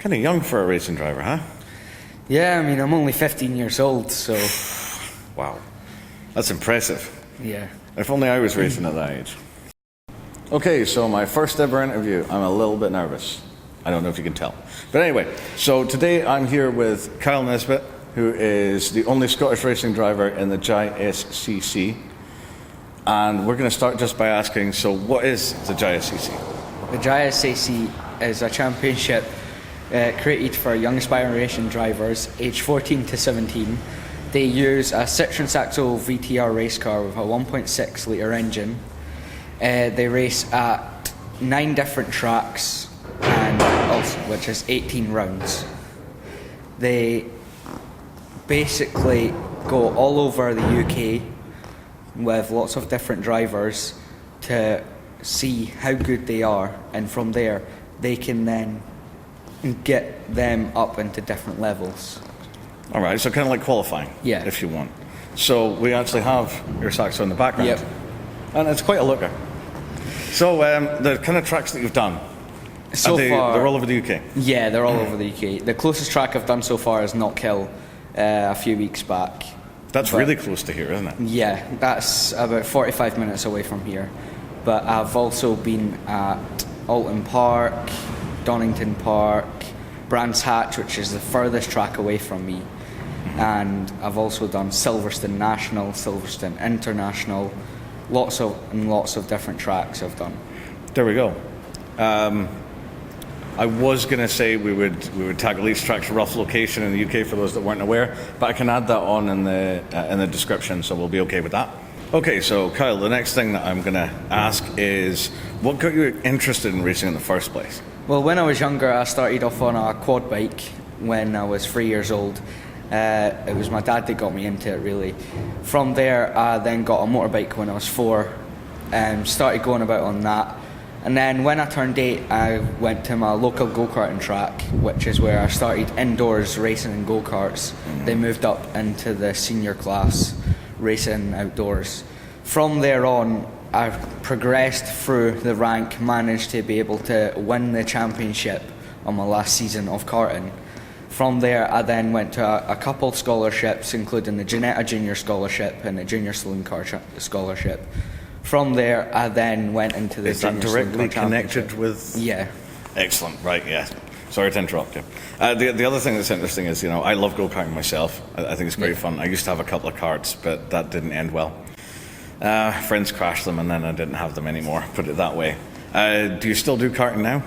Kind of young for a racing driver, huh? Yeah, I mean, I'm only 15 years old, so... Wow. That's impressive. Yeah. If only I was racing at that age. Okay, so my first ever interview. I'm a little bit nervous. I don't know if you can tell. But anyway, so today I'm here with Kyle Nisbet, who is the only Scottish racing driver in the JSCC. And we're going to start just by asking, so what is the JSCC? The JSCC is a championship created for young aspiring racing drivers aged 14 to 17. They use a Citroen Saxo VTR race car with a 1.6 litre engine. They race at 9 different tracks, and also, which is 18 rounds. They basically go all over the UK with lots of different drivers to see how good they are, and from there they can then get them up into different levels. All right, so kind of like qualifying, yeah, if you want. So we actually have your Saxo in the background, yep, and it's quite a looker. So the kind of tracks that you've done, so far, they're all over the UK? Yeah, they're all over the UK. The closest track I've done so far is Knockhill a few weeks back. That's really close to here, isn't it? Yeah, that's about 45 minutes away from here. But I've also been at Alton Park, Donington Park, Brands Hatch, which is the furthest track away from me. And I've also done Silverstone National, Silverstone International, lots of different tracks I've done. There we go. I was going to say we would tackle each track's rough location in the UK for those that weren't aware, but I can add that on in the description, so we'll be okay with that. Okay, so Kyle, the next thing that I'm going to ask is, what got you interested in racing in the first place? Well, when I was younger, I started off on a quad bike when I was 3 years old. It was my dad that got me into it, really. From there, I then got a motorbike when I was 4 and started going about on that. And then when I turned 8, I went to my local go-karting track, which is where I started indoors racing in go-karts. They moved up into the senior class, racing outdoors. From there on, I progressed through the rank, managed to be able to win the championship on my last season of karting. From there, I then went to a couple scholarships, including the Janetta Junior Scholarship and the Junior Saloon Car Scholarship. From there, I then went into the Junior Saloon Car directly connected with? Yeah. Excellent, right, yeah. Sorry to interrupt you. The other thing that's interesting is, I love go-karting myself. I think it's great fun. I used to have a couple of karts, but that didn't end well. Friends crashed them and then I didn't have them anymore, put it that way. Do you still do karting now?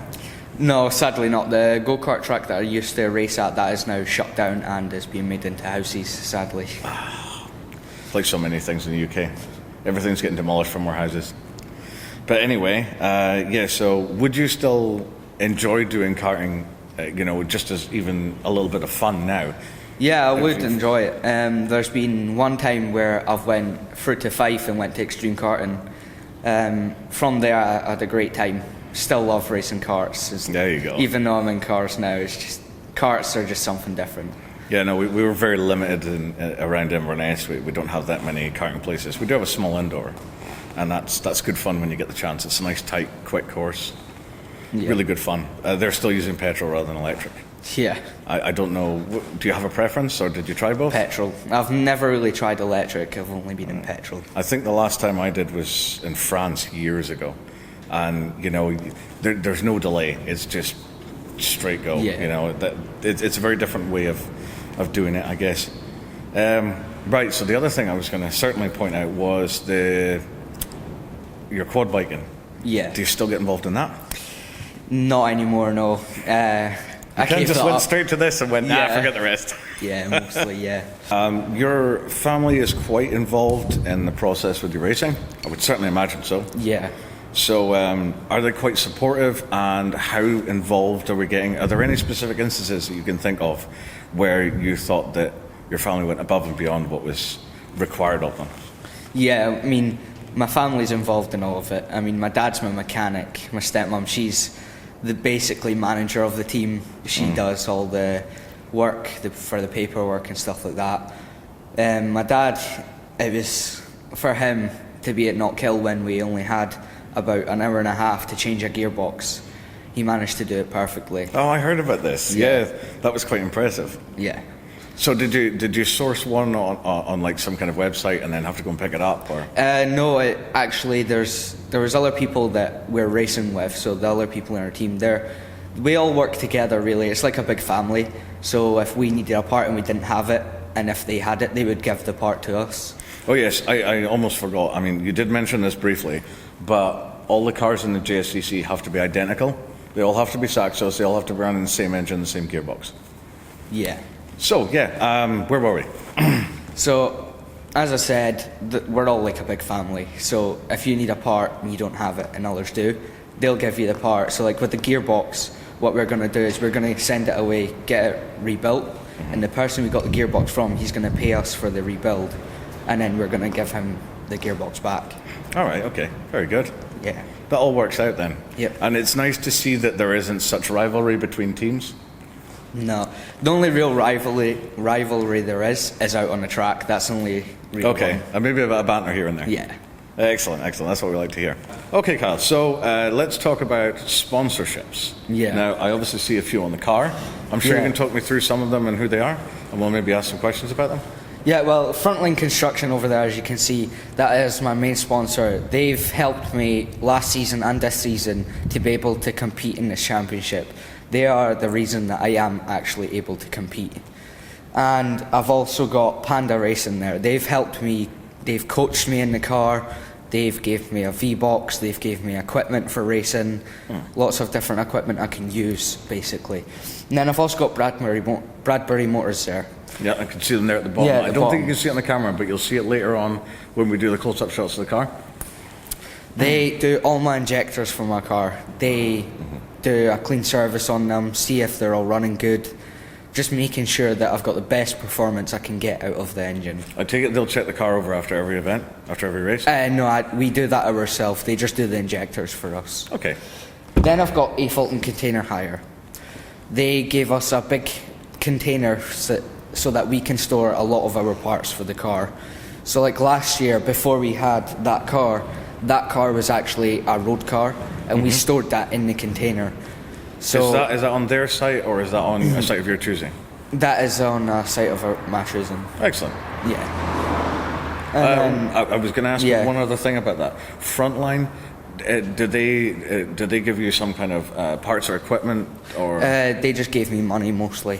No, sadly not. The go-kart track that I used to race at, that is now shut down and is being made into houses, sadly. Like so many things in the UK. Everything's getting demolished for more houses. But anyway, so would you still enjoy doing karting, just as even a little bit of fun now? Yeah, I would enjoy it. There's been one time where I've went through to Fife and went to extreme karting. From there, I had a great time. Still love racing karts. There you go. Even though I'm in cars now, it's just karts are just something different. Yeah, no, we were very limited around Inverness. We don't have that many karting places. We do have a small indoor, and that's good fun when you get the chance. It's a nice, tight, quick course. Yeah. Really good fun. They're still using petrol rather than electric. Yeah. I don't know, do you have a preference, or did you try both? Petrol. I've never really tried electric. I've only been in petrol. I think the last time I did was in France years ago. And, there's no delay. It's just straight go. Yeah. It's a very different way of doing it, I guess. Right, so the other thing I was going to certainly point out was your quad biking. Yeah. Do you still get involved in that? Not anymore, no. I just went straight to this and went, forget the rest. Yeah, mostly, yeah. Your family is quite involved in the process with your racing? I would certainly imagine so. Yeah. So are they quite supportive, and how involved are we getting? Are there any specific instances that you can think of where you thought that your family went above and beyond what was required of them? Yeah, I mean, my family's involved in all of it. I mean, my dad's my mechanic. My stepmom, she's the basically manager of the team. She does all the work for the paperwork and stuff like that. My dad, it was for him to be at Knockhill when we only had about an hour and a half to change a gearbox. he managed to do it perfectly. Oh, I heard about this. Yeah, that was quite impressive. Yeah. So did you source one on like some kind of website and then have to go and pick it up, or? No, actually, there was other people that we're racing with. So the other people in our team, we all work together. Really, it's like a big family. So if we needed a part and we didn't have it, and if they had it, they would give the part to us. Oh yes, I almost forgot. I mean, you did mention this briefly, but all the cars in the JSCC have to be identical. They all have to be Saxos. They all have to be running the same engine, the same gearbox. Yeah. So yeah, where were we? So, as I said, we're all like a big family. So if you need a part and you don't have it and others do, they'll give you the part. So like with the gearbox, what we're going to do is we're going to send it away, get it rebuilt, and the person we got the gearbox from, he's going to pay us for the rebuild, and then we're going to give him the gearbox back. All right, okay, very good. Yeah. That all works out then. Yep. And it's nice to see that there isn't such rivalry between teams. No, the only real rivalry there is out on the track. That's the only real Okay, one. and maybe a bit of banter here and there. Yeah. Excellent. That's what we like to hear. Okay, Kyle, so let's talk about sponsorships. Yeah. Now, I obviously see a few on the car. I'm sure you can talk me through some of them and who they are, and we'll maybe ask some questions about them. Yeah, well, FRONTLINE Construction over there, as you can see, that is my main sponsor. They've helped me last season and this season to be able to compete in this championship. They are the reason that I am actually able to compete. And I've also got PANDA Racing there. They've helped me, they've coached me in the car, they've gave me a V-Box, they've gave me equipment for racing, lots of different equipment I can use, basically. And then I've also got Bradbury Motors there. Yeah, I can see them there at the bottom. Yeah, I don't think you can see it on the camera, but you'll see it later on when we do the close-up shots of the car. They do all my injectors for my car. They do a clean service on them, see if they're all running good, just making sure that I've got the best performance I can get out of the engine. I take it they'll check the car over after every event, after every race? No, we do that ourselves. They just do the injectors for us. Okay. Then I've got A.Fulton Container Hire. They gave us a big container so that we can store a lot of our parts for the car. So like last year, before we had that car was actually a road car, and we stored that in the container. So is that on their site, or is that on a site of your choosing? that is on a site of my choosing. Excellent. Yeah. I was going to ask you one other thing about that. Frontline, did they give you some kind of parts or equipment, or? They just gave me money mostly.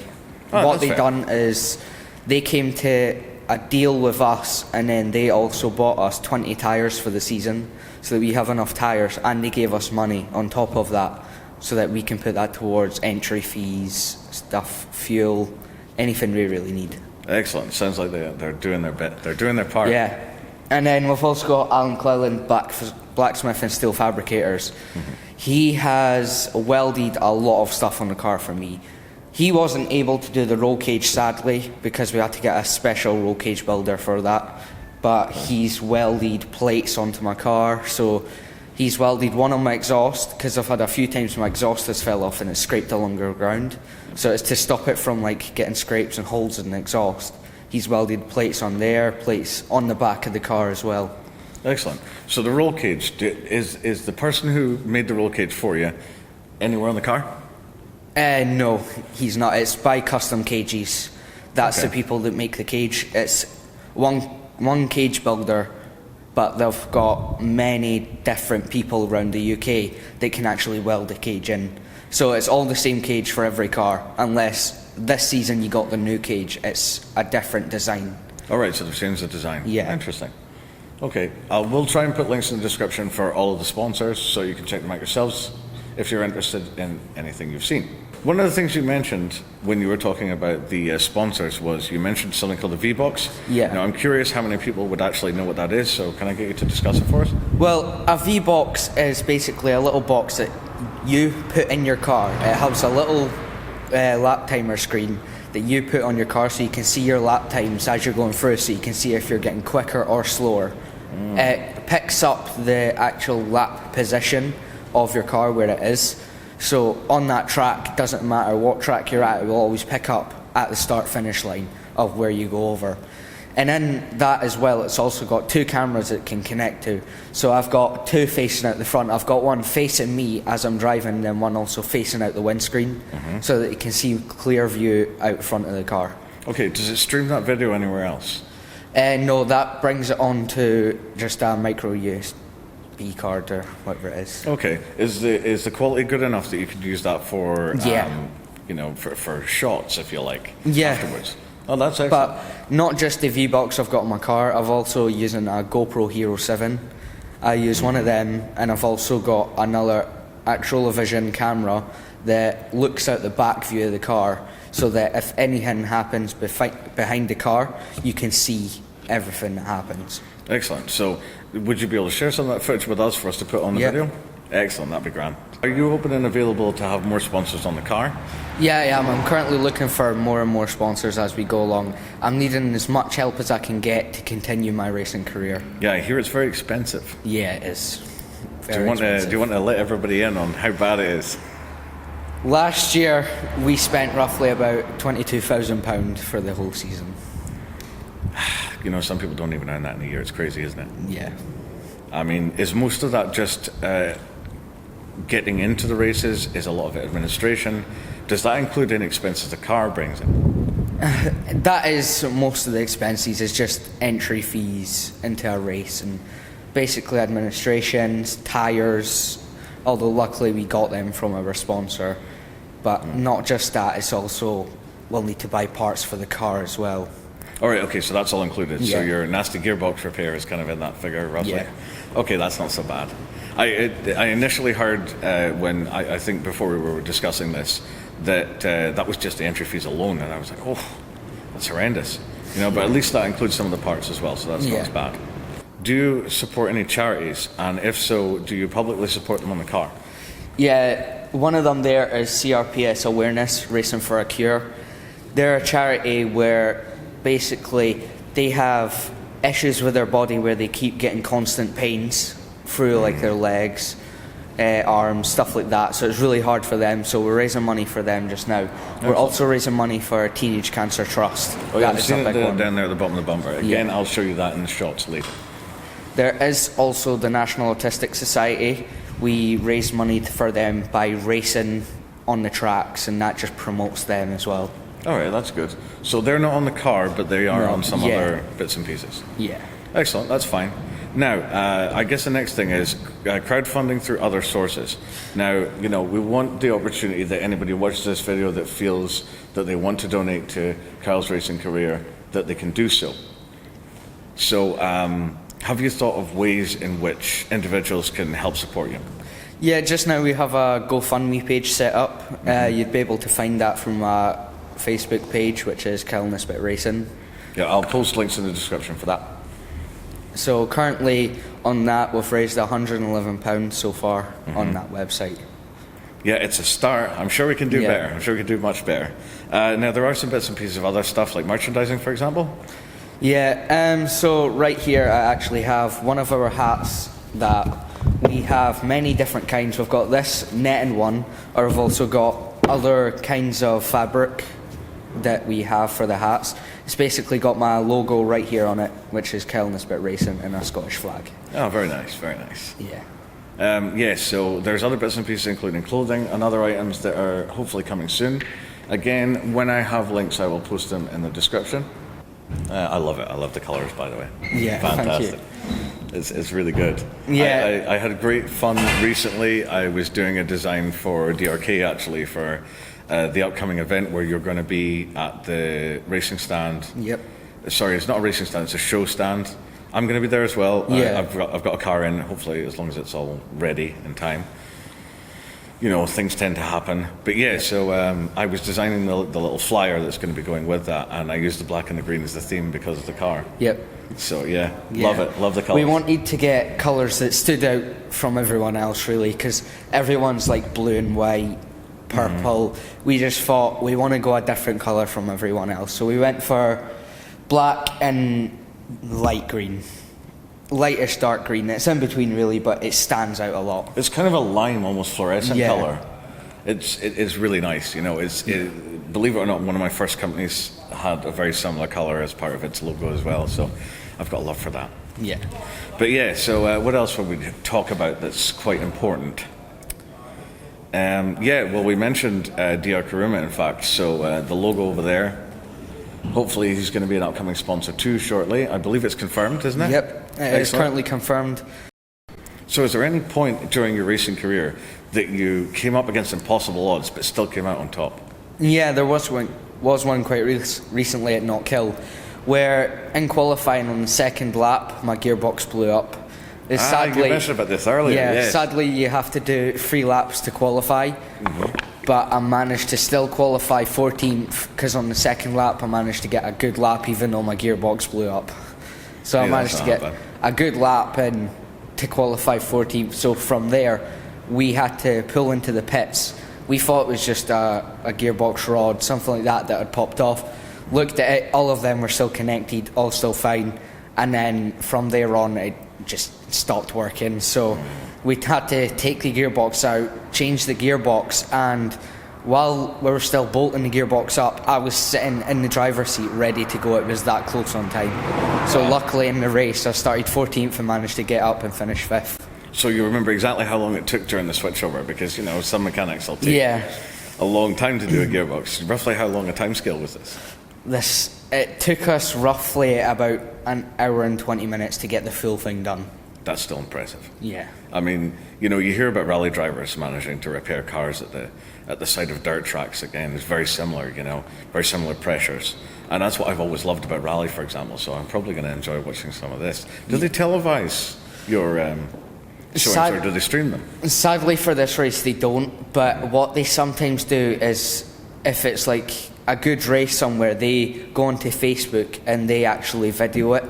Oh, What that's they fair. done is they came to a deal with us, and then they also bought us 20 tyres for the season, so that we have enough tyres, and they gave us money on top of that, so that we can put that towards entry fees, stuff, fuel, anything we really need. Excellent. Sounds like they're doing their bit. They're doing their part. Yeah. And then we've also got Allan Clelland, blacksmith and steel fabricators. He has welded a lot of stuff on the car for me. He wasn't able to do the roll cage, sadly, because we had to get a special roll cage builder for that. But he's welded plates onto my car, so he's welded one on my exhaust, because I've had a few times my exhaust has fell off and it's scraped along the ground. So it's to stop it from like getting scrapes and holes in the exhaust. He's welded plates on there, plates on the back of the car as well. Excellent. So the roll cage, is the person who made the roll cage for you anywhere on the car? No, he's not. It's by Custom Cages. That's Okay. the people that make the cage. It's one cage builder, but they've got many different people around the UK that can actually weld the cage in. So it's all the same cage for every car, unless this season you got the new cage. It's a different design. All right, so they've changed the design. Yeah. Interesting. Okay, we'll try and put links in the description for all of the sponsors, so you can check them out yourselves if you're interested in anything you've seen. One of the things you mentioned when you were talking about the sponsors was you mentioned something called the V-Box. Yeah. Now, I'm curious how many people would actually know what that is, so can I get you to discuss it for us? Well, a V-Box is basically a little box that you put in your car. It has a little lap timer screen that you put on your car, so you can see your lap times as you're going through, so you can see if you're getting quicker or slower. It picks up the actual lap position of your car where it is. So on that track, it doesn't matter what track you're at, it will always pick up at the start-finish line of where you go over. And in that as well, it's also got 2 cameras it can connect to. So I've got 2 facing out the front. I've got one facing me as I'm driving, and then one also facing out the windscreen, so that you can see clear view out front of the car. Okay, does it stream that video anywhere else? No, that brings it on to just a micro USB card or whatever it is. Okay, is the quality good enough that you could use that for, for shots, if you like, afterwards? Oh, that's excellent. But not just the V-Box I've got in my car, I've also using a GoPro Hero 7. I use one of them, and I've also got another actual vision camera that looks out the back view of the car, so that if anything happens behind the car, you can see everything that happens. Excellent. So would you be able to share some of that footage with us for us to put on the video? Excellent, that'd be grand. Are you open and available to have more sponsors on the car? Yeah, I am. I'm currently looking for more and more sponsors as we go along. I'm needing as much help as I can get to continue my racing career. Yeah, I hear it's very expensive. Yeah, it is. Do you want to let everybody in on how bad it is? Last year, we spent roughly about £22,000 for the whole season. You know, some people don't even earn that in a year. It's crazy, isn't it? Yeah. I mean, is most of that just getting into the races? Is a lot of it administration? Does that include any expenses the car brings in? That is most of the expenses. Is just entry fees into a race and basically administrations, tyres. Although luckily we got them from our sponsor, but not just that. It's also we'll need to buy parts for the car as well. All right, okay, so that's all included. Yeah. So your nasty gearbox repair is kind of in that figure, roughly? Yeah. Okay, that's not so bad. I initially heard when I think before we were discussing this that that was just the entry fees alone, and I was like, oh, that's horrendous. You know, but at least that includes some of the parts as well, so that's not as bad. Do you support any charities? And if so, do you publicly support them on the car? Yeah, one of them there is CRPS Awareness, Racing for a Cure. They're a charity where basically they have issues with their body where they keep getting constant pains through like their legs, arms, stuff like that. So it's really hard for them. So we're raising money for them just now. We're also raising money for Teenage Cancer Trust. Oh yeah, I've seen it down there at the bottom of the bumper. Again, I'll show you that in the shots later. There is also the National Autistic Society. We raise money for them by racing on the tracks, and that just promotes them as well. All right, that's good. So they're not on the car, but they are on some other bits and pieces. Yeah. Excellent, that's fine. Now, I guess the next thing is crowdfunding through other sources. Now, you know, we want the opportunity that anybody who watches this video that feels that they want to donate to Kyle's racing career, that they can do so. So, have you thought of ways in which individuals can help support you? Yeah, just now we have a GoFundMe page set up. You'd be able to find that from our Facebook page, which is Kyle Nisbet Racing. Yeah, I'll post links in the description for that. So currently on that we've raised £111 so far on that website. Yeah, it's a start. I'm sure we can do better. I'm sure we can do much better. Now there are some bits and pieces of other stuff like merchandising, for example. Yeah, so right here I actually have one of our hats that we have many different kinds. We've got this netting one, or we've also got other kinds of fabric that we have for the hats. It's basically got my logo right here on it, which is Kyle Nisbet Racing and a Scottish flag. Oh, very nice, very nice. Yeah. Yes, so there's other bits and pieces including clothing and other items that are hopefully coming soon. Again, when I have links I will post them in the description. I love it. I love the colours, by the way. Yeah, fantastic. Thank you. It's really good. Yeah. I had great fun recently. I was doing a design for DRK actually for the upcoming event where you're going to be at the racing stand. Yep. Sorry, it's not a racing stand, it's a show stand. I'm going to be there as well. Yeah. I've got a car in, hopefully, as long as it's all ready in time. You know, things tend to happen. But yeah, so I was designing the little flyer that's going to be going with that, and I used the black and the green as the theme because of the car. Yep. So yeah, love it. Love the colours. We wanted to get colours that stood out from everyone else, really, because everyone's like blue and white, purple. We just thought we want to go a different colour from everyone else. So we went for black and light green. Lightish dark green. It's in between really, but it stands out a lot. It's kind of a lime, almost fluorescent colour. It's really nice. You know, believe it or not, one of my first companies had a very similar colour as part of its logo as well, so I've got love for that. Yeah. But yeah, so what else will we talk about that's quite important? Yeah, well, we mentioned DR Karuma, in fact, so the logo over there, hopefully he's going to be an upcoming sponsor too shortly. I believe it's confirmed, isn't it? Yep, it's currently confirmed. So is there any point during your racing career that you came up against impossible odds but still came out on top? Yeah, there was one quite recently at Knockhill, where in qualifying on the second lap, my gearbox blew up. Sadly, you mentioned about this earlier. Yeah, yes. Sadly you have to do 3 laps to qualify, but I managed to still qualify 14th, because on the second lap I managed to get a good lap even though my gearbox blew up. So I managed to get a good lap and to qualify 14th. So from there we had to pull into the pits. We thought it was just a gearbox rod, something like that had popped off. Looked at it, all of them were still connected, all still fine, and then from there on it just stopped working. So we had to take the gearbox out, change the gearbox, and while we were still bolting the gearbox up, I was sitting in the driver's seat ready to go. It was that close on time. So luckily in the race I started 14th and managed to get up and finish 5th. So you remember exactly how long it took during the switchover, because some mechanics will take a long time to do a gearbox. Roughly how long a time scale was this? It took us roughly about an hour and 20 minutes to get the full thing done. That's still impressive. Yeah. I mean, you hear about rally drivers managing to repair cars at the side of dirt tracks. Again, it's very similar, very similar pressures. And that's what I've always loved about rally, for example, so I'm probably going to enjoy watching some of this. Do they televise your showings, or do they stream them? Sadly for this race they don't, but what they sometimes do is, if it's like a good race somewhere, they go onto Facebook and they actually video it.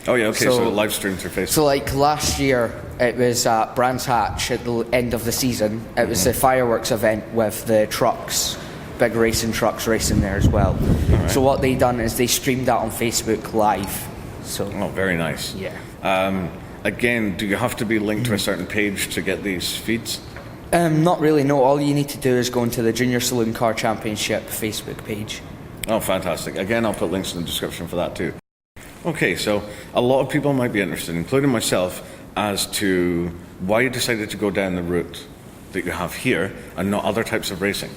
Oh yeah, okay, so live stream through Facebook. So like last year, it was at Brands Hatch at the end of the season. It was a fireworks event with the trucks, big racing trucks racing there as well. Right. So what they done is they streamed that on Facebook live. So. Oh, very nice. Yeah. Again, do you have to be linked to a certain page to get these feeds? Not really, no. All you need to do is go into the Junior Saloon Car Championship Facebook page. Oh, fantastic. Again, I'll put links in the description for that too. Okay, so a lot of people might be interested, including myself, as to why you decided to go down the route that you have here and not other types of racing.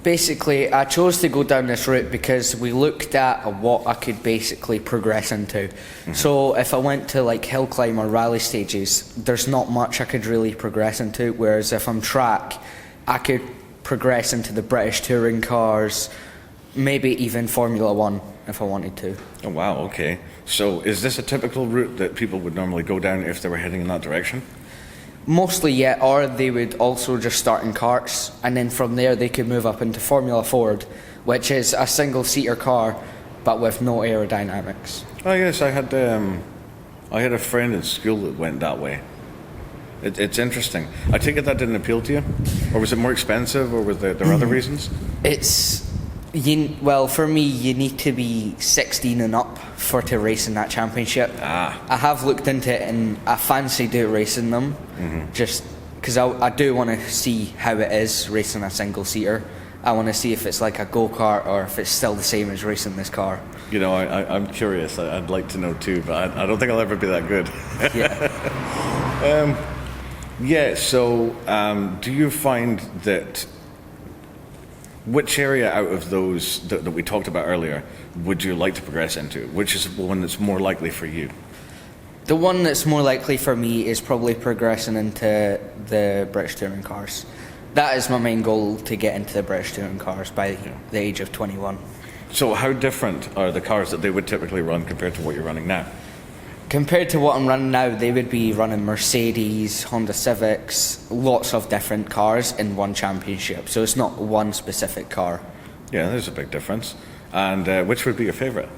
Basically, I chose to go down this route because we looked at what I could basically progress into. So if I went to like hill climb or rally stages, there's not much I could really progress into, whereas if I'm track, I could progress into the British touring cars, maybe even Formula 1 if I wanted to. Oh wow, okay. So is this a typical route that people would normally go down if they were heading in that direction? Mostly, yeah, or they would also just start in karts, and then from there they could move up into Formula Ford, which is a single-seater car, but with no aerodynamics. Oh yes, I had a friend in school that went that way. It's interesting. I take it that didn't appeal to you? Or was it more expensive, or were there other reasons? Well, for me, you need to be 16 and up to race in that championship. I have looked into it and I fancy racing them, just because I do want to see how it is racing a single-seater. I want to see if it's like a go-kart or if it's still the same as racing this car. I'm curious. I'd like to know too, but I don't think I'll ever be that good. Yeah. So do you find that which area out of those that we talked about earlier would you like to progress into? Which is the one that's more likely for you? The one that's more likely for me is probably progressing into the British touring cars. That is my main goal, to get into the British touring cars by the age of 21. So how different are the cars that they would typically run compared to what you're running now? Compared to what I'm running now, they would be running Mercedes, Honda Civics, lots of different cars in one championship. So it's not one specific car. Yeah, there's a big difference. And which would be your favourite?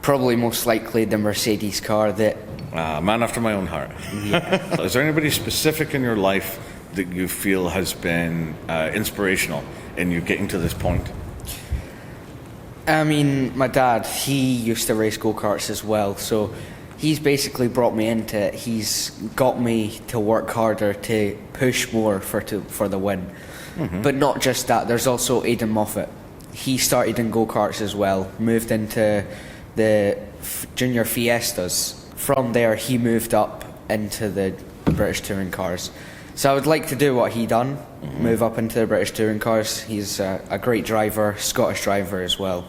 Probably most likely the Mercedes car. Man after my own heart. Yeah. Is there anybody specific in your life that you feel has been inspirational in you getting to this point? I mean, my dad, he used to race go-karts as well, so he's basically brought me into it. He's got me to work harder, to push more for the win. But not just that, there's also Aidan Moffat. he started in go-karts as well, moved into the junior Fiestas. From there he moved up into the British touring cars. So I would like to do what he done, move up into the British touring cars. He's a great driver, Scottish driver as well.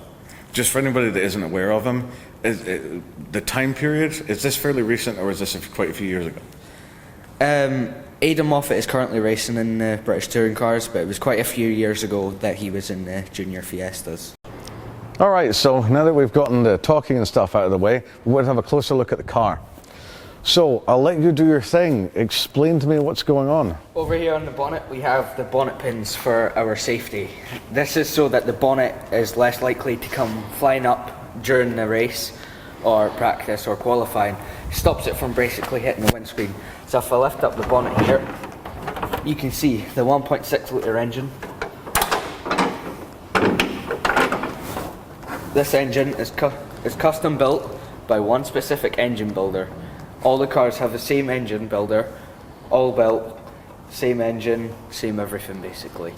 Just for anybody that isn't aware of him, the time period, is this fairly recent or is this quite a few years ago? Aidan Moffat is currently racing in the British touring cars, but it was quite a few years ago that he was in the junior Fiestas. All right, so now that we've gotten the talking and stuff out of the way, we want to have a closer look at the car. So I'll let you do your thing. Explain to me what's going on. Over here on the bonnet we have the bonnet pins for our safety. This is so that the bonnet is less likely to come flying up during the race or practice or qualifying. Stops it from basically hitting the windscreen. So if I lift up the bonnet here, you can see the 1.6 litre engine. This engine is custom built by one specific engine builder. All the cars have the same engine builder, all built, same engine, same everything basically.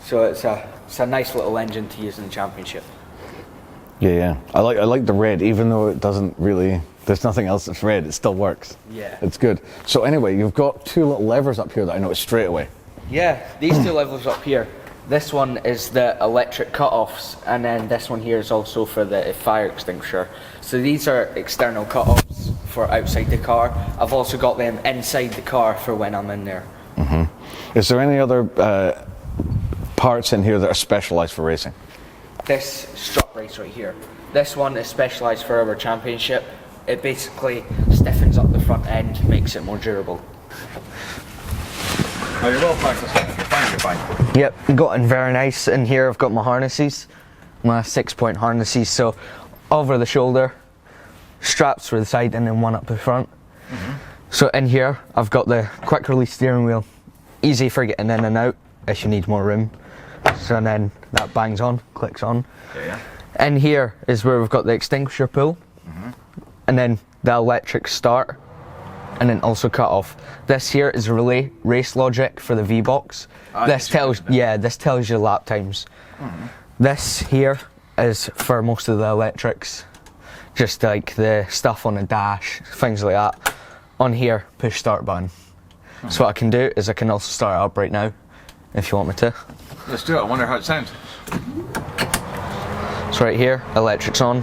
So it's a nice little engine to use in the championship. Yeah. I like the red, even though it doesn't really, there's nothing else that's red, it still works. Yeah. It's good. So anyway, you've got two little levers up here that I noticed straight away. Yeah, these two levers up here. This one is the electric cut-offs, and then this one here is also for the fire extinguisher. So these are external cut-offs for outside the car. I've also got them inside the car for when I'm in there. Is there any other parts in here that are specialised for racing? This strut brace right here. This one is specialised for our championship. It basically stiffens up the front end, makes it more durable. Oh, you're well practiced. You're fine. Yep, gotten very nice. In here I've got my harnesses, my 6-point harnesses. So over the shoulder, straps for the side, and then one up the front. So in here I've got the quick release steering wheel, easy for getting in and out if you need more room. So then that bangs on, clicks on. Yeah. In here is where we've got the extinguisher pull, and then the electric start, and then also cut off. This here is relay race logic for the V-Box. This tells you lap times. This here is for most of the electrics, just like the stuff on the dash, things like that. On here, push start button. So what I can do is I can also start it up right now, if you want me to. Let's do it. I wonder how it sounds. So right here, electric's on.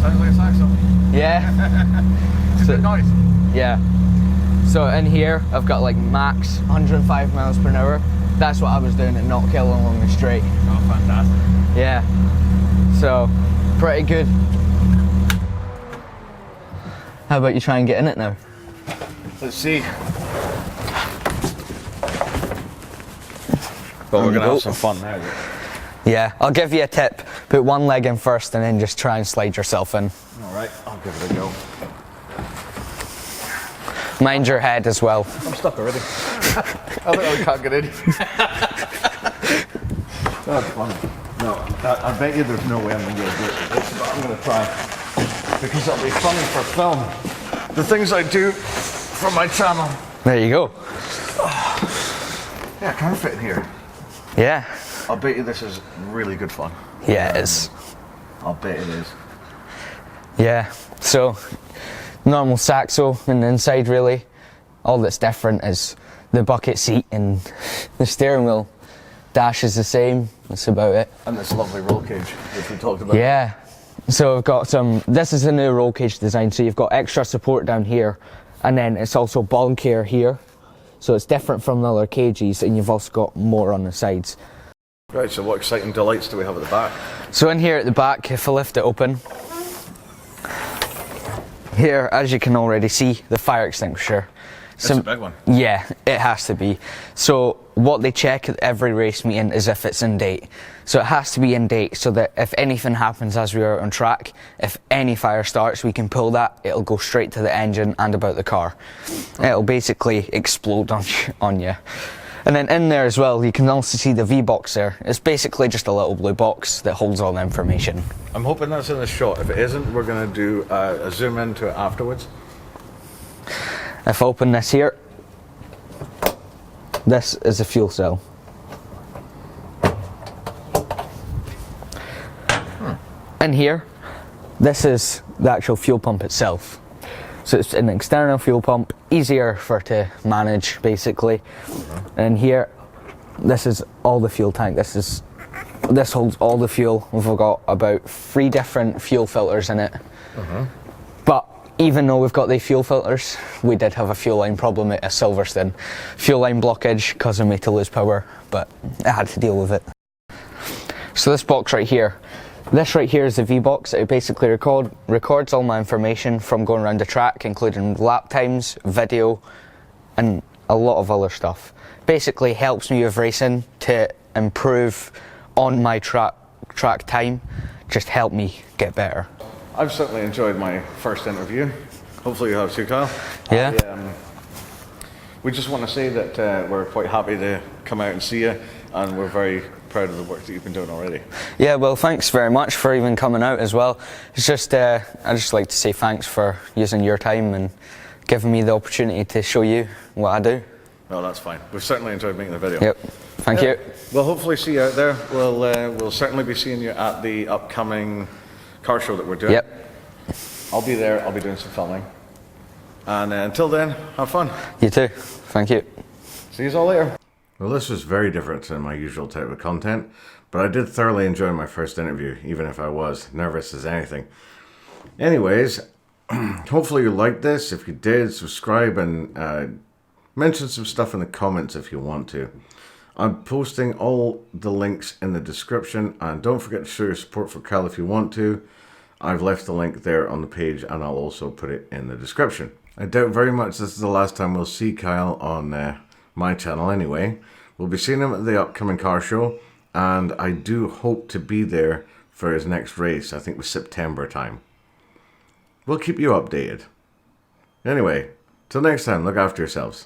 Sounds like a saxophone. Yeah. It's a good noise. Yeah. So in here, I've got like max 105 miles per hour. That's what I was doing at Knockhill along the straight. Oh, fantastic. Yeah. So, pretty good. How about you try and get in it now? Let's see. But we're going to have some fun now. Yeah, I'll give you a tip. Put one leg in first and then just try and slide yourself in. Alright, I'll give it a go. Mind your head as well. I'm stuck already. I literally can't get in. That's funny. No, I bet you there's no way I'm going to be able to do it, but I'm going to try. Because it'll be funny for film. The things I do for my channel. There you go. Yeah, I can fit in here. Yeah. I'll bet you this is really good fun. Yeah, it is. I'll bet it is. Yeah, so normal saxo in the inside really. All that's different is the bucket seat and the steering wheel. Dash is the same, that's about it. And this lovely roll cage that we talked about. Yeah, so we've got this is a new roll cage design, so you've got extra support down here, and then it's also bulkier here. So it's different from the other cages, and you've also got more on the sides. Right, so what exciting delights do we have at the back? So in here at the back, if I lift it open, here, as you can already see, the fire extinguisher. It's a big one. Yeah, it has to be. So what they check at every race meeting is if it's in date. So it has to be in date so that if anything happens as we are on track, if any fire starts, we can pull that, it'll go straight to the engine and about the car. It'll basically explode on you. And then in there as well, you can also see the V-Box there. It's basically just a little blue box that holds all the information. I'm hoping that's in the shot. If it isn't, we're going to do a zoom into it afterwards. If I open this here, this is a fuel cell. in here, this is the actual fuel pump itself. So it's an external fuel pump, easier for to manage basically. And here, this is all the fuel tank. This holds all the fuel. We've got about 3 different fuel filters in it. But even though we've got the fuel filters, we did have a fuel line problem at Silverstone. Fuel line blockage causing me to lose power, but I had to deal with it. So this box right here, is the V-Box. It basically records all my information from going around the track, including lap times, video, and a lot of other stuff. Basically helps me with racing to improve on my track time, just help me get better. I've certainly enjoyed my first interview. Hopefully you have too, Kyle. Yeah. We just want to say that we're quite happy to come out and see you, and we're very proud of the work that you've been doing already. Yeah, well, thanks very much for even coming out as well. It's just, I just like to say thanks for using your time and giving me the opportunity to show you what I do. No, that's fine. We've certainly enjoyed making the video. Yep. Thank you. We'll hopefully see you out there. We'll certainly be seeing you at the upcoming car show that we're doing. Yep. I'll be there. I'll be doing some filming. And until then, have fun. You too. Thank you. See you all later. Well, this was very different than my usual type of content, but I did thoroughly enjoy my first interview, even if I was nervous as anything. Anyways, hopefully you liked this. If you did, subscribe and mention some stuff in the comments if you want to. I'm posting all the links in the description, and don't forget to show your support for Kyle if you want to. I've left the link there on the page, and I'll also put it in the description. I doubt very much this is the last time we'll see Kyle on my channel anyway. We'll be seeing him at the upcoming car show, and I do hope to be there for his next race. I think it was September time. We'll keep you updated. Anyway, till next time, look after yourselves.